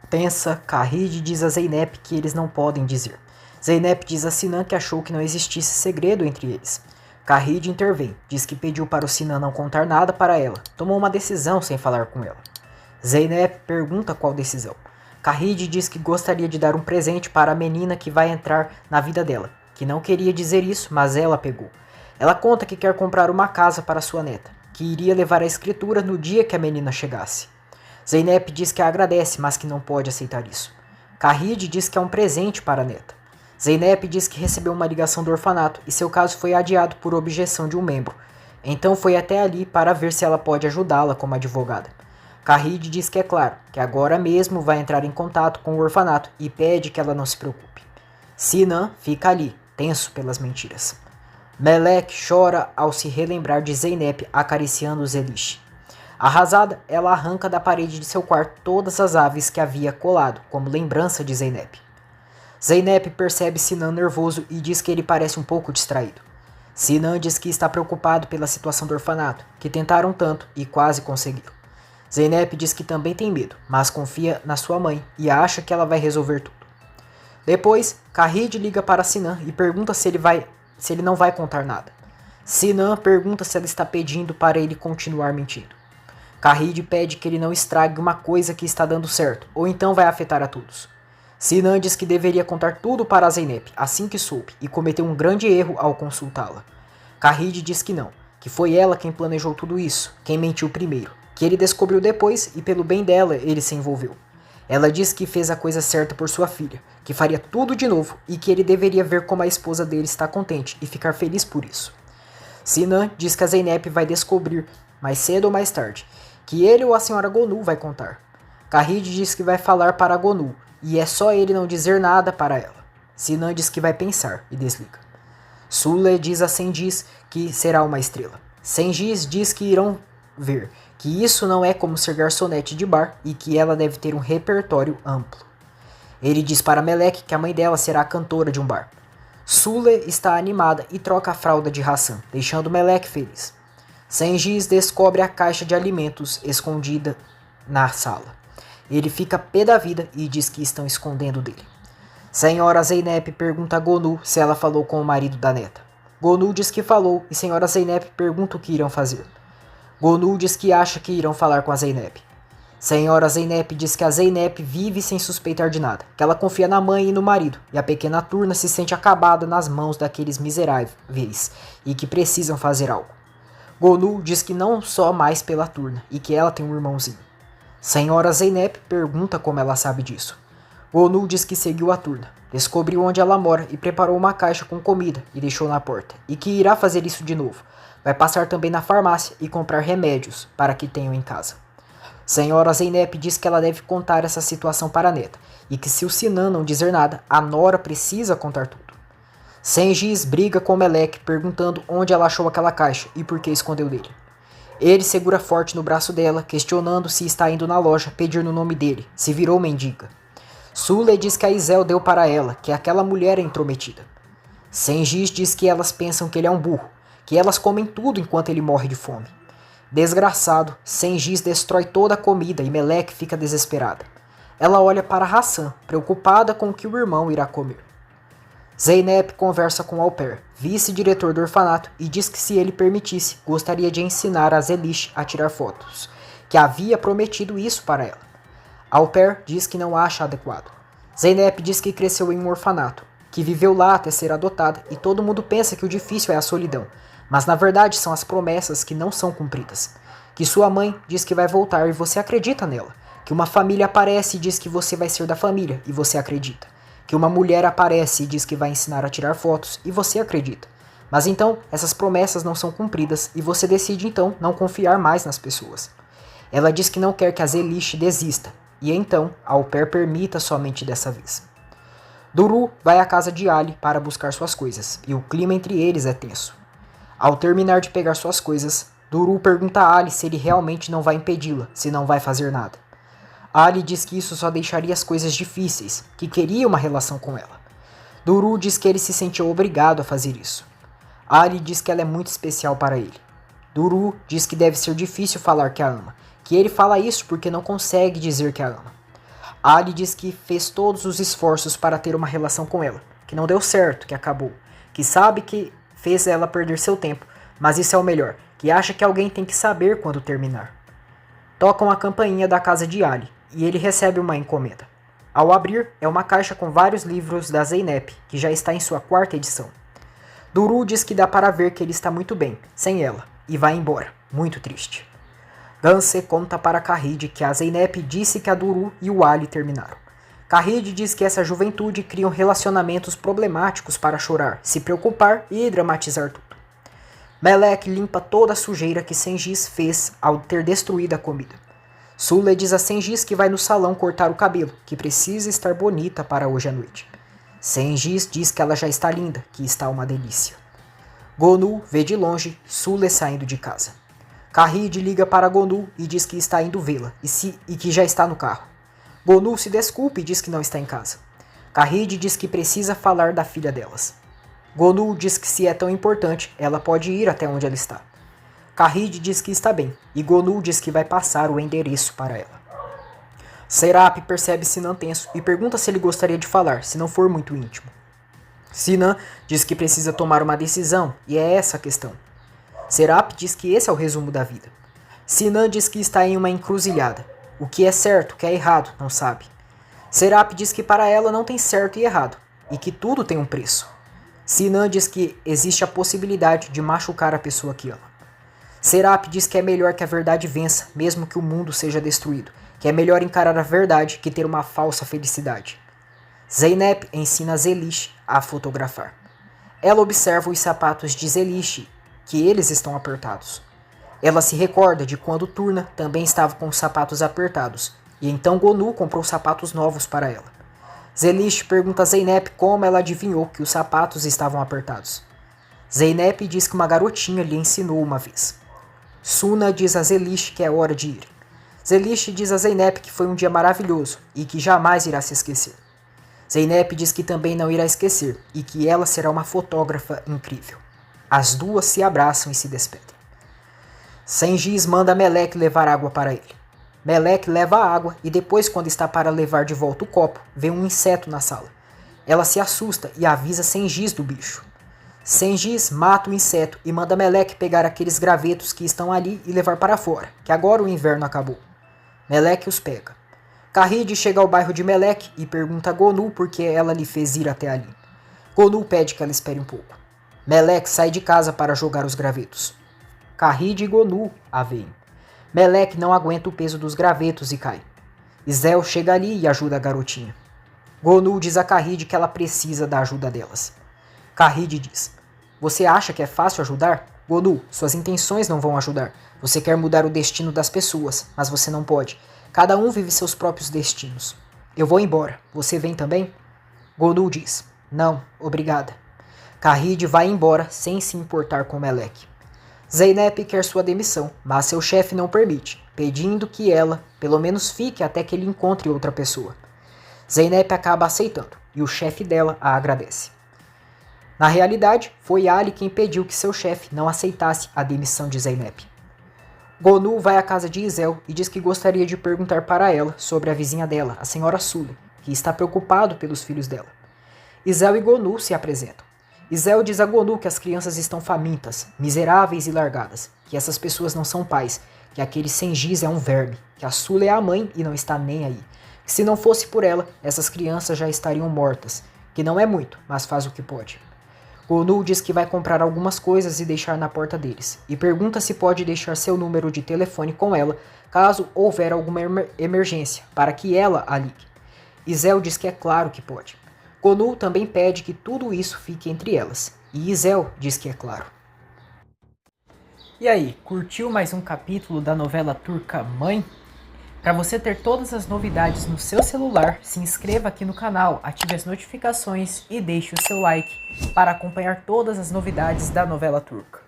Tensa, Kahid diz a Zeynep que eles não podem dizer. Zeynep diz a Sinan que achou que não existisse segredo entre eles. Kahid intervém, diz que pediu para o Sinan não contar nada para ela, tomou uma decisão sem falar com ela. Zeynep pergunta qual decisão. Kahid diz que gostaria de dar um presente para a menina que vai entrar na vida dela, que não queria dizer isso, mas ela pegou. Ela conta que quer comprar uma casa para sua neta, que iria levar a escritura no dia que a menina chegasse. Zeynep diz que a agradece, mas que não pode aceitar isso. Kahid diz que é um presente para a neta. Zeynep diz que recebeu uma ligação do orfanato e seu caso foi adiado por objeção de um membro. Então foi até ali para ver se ela pode ajudá-la como advogada. Kahid diz que é claro, que agora mesmo vai entrar em contato com o orfanato e pede que ela não se preocupe. Sinan fica ali, tenso pelas mentiras. Melek chora ao se relembrar de Zeynep acariciando Zelish. Arrasada, ela arranca da parede de seu quarto todas as aves que havia colado, como lembrança de Zeynep. Zeynep percebe Sinan nervoso e diz que ele parece um pouco distraído. Sinan diz que está preocupado pela situação do orfanato, que tentaram tanto e quase conseguiram. Zeynep diz que também tem medo, mas confia na sua mãe e acha que ela vai resolver tudo. Depois, Kahid liga para Sinan e pergunta se ele não vai contar nada. Sinan pergunta se ela está pedindo para ele continuar mentindo. Kahid pede que ele não estrague uma coisa que está dando certo, ou então vai afetar a todos. Sinan diz que deveria contar tudo para Zeynep assim que soube e cometeu um grande erro ao consultá-la. Kahid diz que não, que foi ela quem planejou tudo isso, quem mentiu primeiro, que ele descobriu depois e pelo bem dela ele se envolveu. Ela diz que fez a coisa certa por sua filha, que faria tudo de novo e que ele deveria ver como a esposa dele está contente e ficar feliz por isso. Sinan diz que a Zeynep vai descobrir, mais cedo ou mais tarde, que ele ou a senhora Gonu vai contar. Kahid diz que vai falar para Gonu, e é só ele não dizer nada para ela. Sinan diz que vai pensar e desliga. Sule diz a Sendiz que será uma estrela. Sendiz diz que irão ver, que isso não é como ser garçonete de bar e que ela deve ter um repertório amplo. Ele diz para Melek que a mãe dela será a cantora de um bar. Sule está animada e troca a fralda de Hassan, deixando Melek feliz. Sendiz descobre a caixa de alimentos escondida na sala. Ele fica pé da vida e diz que estão escondendo dele. Senhora Zeynep pergunta a Gonu se ela falou com o marido da neta. Gonu diz que falou e Senhora Zeynep pergunta o que irão fazer. Gonu diz que acha que irão falar com a Zeynep. Senhora Zeynep diz que a Zeynep vive sem suspeitar de nada, que ela confia na mãe e no marido, e a pequena Turna se sente acabada nas mãos daqueles miseráveis e que precisam fazer algo. Gonu diz que não só mais pela Turna e que ela tem um irmãozinho. Senhora Zeynep pergunta como ela sabe disso. Gonu diz que seguiu a Turna, descobriu onde ela mora e preparou uma caixa com comida e deixou na porta, e que irá fazer isso de novo. Vai passar também na farmácia e comprar remédios para que tenham em casa. Senhora Zeynep diz que ela deve contar essa situação para a neta, e que se o Sinan não dizer nada, a Nora precisa contar tudo. Sendiz briga com Melek perguntando onde ela achou aquela caixa e por que escondeu dele. Ele segura forte no braço dela, questionando se está indo na loja pedir no nome dele, se virou mendiga. Sule diz que a Izel deu para ela, que aquela mulher é intrometida. Sendiz diz que elas pensam que ele é um burro, que elas comem tudo enquanto ele morre de fome. Desgraçado, Sendiz destrói toda a comida e Melek fica desesperada. Ela olha para Hassan, preocupada com o que o irmão irá comer. Zeynep conversa com Alper, vice-diretor do orfanato, e diz que se ele permitisse, gostaria de ensinar a Zelish a tirar fotos, que havia prometido isso para ela. Alper diz que não acha adequado. Zeynep diz que cresceu em um orfanato, que viveu lá até ser adotada e todo mundo pensa que o difícil é a solidão, mas na verdade são as promessas que não são cumpridas. Que sua mãe diz que vai voltar e você acredita nela. Que uma família aparece e diz que você vai ser da família e você acredita. Que uma mulher aparece e diz que vai ensinar a tirar fotos e você acredita. Mas então, essas promessas não são cumpridas e você decide então não confiar mais nas pessoas. Ela diz que não quer que a Zelish desista, e então Alper permita somente dessa vez. Duru vai à casa de Ali para buscar suas coisas, e o clima entre eles é tenso. Ao terminar de pegar suas coisas, Duru pergunta a Ali se ele realmente não vai impedi-la, se não vai fazer nada. Ali diz que isso só deixaria as coisas difíceis, que queria uma relação com ela. Duru diz que ele se sentiu obrigado a fazer isso. Ali diz que ela é muito especial para ele. Duru diz que deve ser difícil falar que a ama, que ele fala isso porque não consegue dizer que a ama. Ali diz que fez todos os esforços para ter uma relação com ela, que não deu certo, que acabou, que sabe que fez ela perder seu tempo, mas isso é o melhor, que acha que alguém tem que saber quando terminar. Tocam a campainha da casa de Ali, e ele recebe uma encomenda. Ao abrir, é uma caixa com vários livros da Zeynep, que já está em sua 4ª edição. Duru diz que dá para ver que ele está muito bem, sem ela, e vai embora, muito triste. Ganse conta para Kahid que a Zeynep disse que a Duru e o Ali terminaram. Kahid diz que essa juventude cria relacionamentos problemáticos para chorar, se preocupar e dramatizar tudo. Melek limpa toda a sujeira que Sengiz fez ao ter destruído a comida. Sule diz a Sengiz que vai no salão cortar o cabelo, que precisa estar bonita para hoje à noite. Sengiz diz que ela já está linda, que está uma delícia. Gonu vê de longe Sule saindo de casa. Kahid liga para Gonu e diz que está indo vê-la e que já está no carro. Gonu se desculpa e diz que não está em casa. Kahid diz que precisa falar da filha delas. Gonu diz que se é tão importante, ela pode ir até onde ela está. Kahid diz que está bem e Gonu diz que vai passar o endereço para ela. Serap percebe Sinan tenso e pergunta se ele gostaria de falar, se não for muito íntimo. Sinan diz que precisa tomar uma decisão e é essa a questão. Serap diz que esse é o resumo da vida. Sinan diz que está em uma encruzilhada. O que é certo, o que é errado, não sabe. Serap diz que para ela não tem certo e errado, e que tudo tem um preço. Sinan diz que existe a possibilidade de machucar a pessoa que ama. Serap diz que é melhor que a verdade vença, mesmo que o mundo seja destruído, que é melhor encarar a verdade que ter uma falsa felicidade. Zeynep ensina Zelish a fotografar. Ela observa os sapatos de Zelish, que eles estão apertados. Ela se recorda de quando Turna também estava com os sapatos apertados, e então Gonu comprou sapatos novos para ela. Zelish pergunta a Zeynep como ela adivinhou que os sapatos estavam apertados. Zeynep diz que uma garotinha lhe ensinou uma vez. Suna diz a Zelish que é hora de ir. Zelish diz a Zeynep que foi um dia maravilhoso e que jamais irá se esquecer. Zeynep diz que também não irá esquecer e que ela será uma fotógrafa incrível. As duas se abraçam e se despedem. Sengiz manda Melek levar água para ele. Melek leva a água e depois, quando está para levar de volta o copo, vê um inseto na sala. Ela se assusta e avisa Sengiz do bicho. Sengiz mata o inseto e manda Melek pegar aqueles gravetos que estão ali e levar para fora, que agora o inverno acabou. Melek os pega. Kahid chega ao bairro de Melek e pergunta a Gonu por que ela lhe fez ir até ali. Gonu pede que ela espere um pouco. Melek sai de casa para jogar os gravetos. Kahid e Gonu a veem. Melek não aguenta o peso dos gravetos e cai. Izel chega ali e ajuda a garotinha. Gonu diz a Kahid que ela precisa da ajuda delas. Kahid diz: Você acha que é fácil ajudar? Gonu, suas intenções não vão ajudar. Você quer mudar o destino das pessoas, mas você não pode. Cada um vive seus próprios destinos. Eu vou embora. Você vem também? Gonu diz: Não, obrigada. Kahid vai embora sem se importar com Melek. Zeynep quer sua demissão, mas seu chefe não permite, pedindo que ela, pelo menos, fique até que ele encontre outra pessoa. Zeynep acaba aceitando, e o chefe dela a agradece. Na realidade, foi Ali quem pediu que seu chefe não aceitasse a demissão de Zeynep. Gonu vai à casa de Izel e diz que gostaria de perguntar para ela sobre a vizinha dela, a senhora Sule, que está preocupado pelos filhos dela. Izel e Gonu se apresentam. Izel diz a Gonu que as crianças estão famintas, miseráveis e largadas, que essas pessoas não são pais, que aquele Sengiz é um verme, que a Sule é a mãe e não está nem aí, que se não fosse por ela, essas crianças já estariam mortas, que não é muito, mas faz o que pode. Gonu diz que vai comprar algumas coisas e deixar na porta deles, e pergunta se pode deixar seu número de telefone com ela, caso houver alguma emergência, para que ela a ligue. Izel diz que é claro que pode. Gonu também pede que tudo isso fique entre elas, e Izel diz que é claro. E aí, curtiu mais um capítulo da novela turca Mãe? Para você ter todas as novidades no seu celular, se inscreva aqui no canal, ative as notificações e deixe o seu like para acompanhar todas as novidades da novela turca.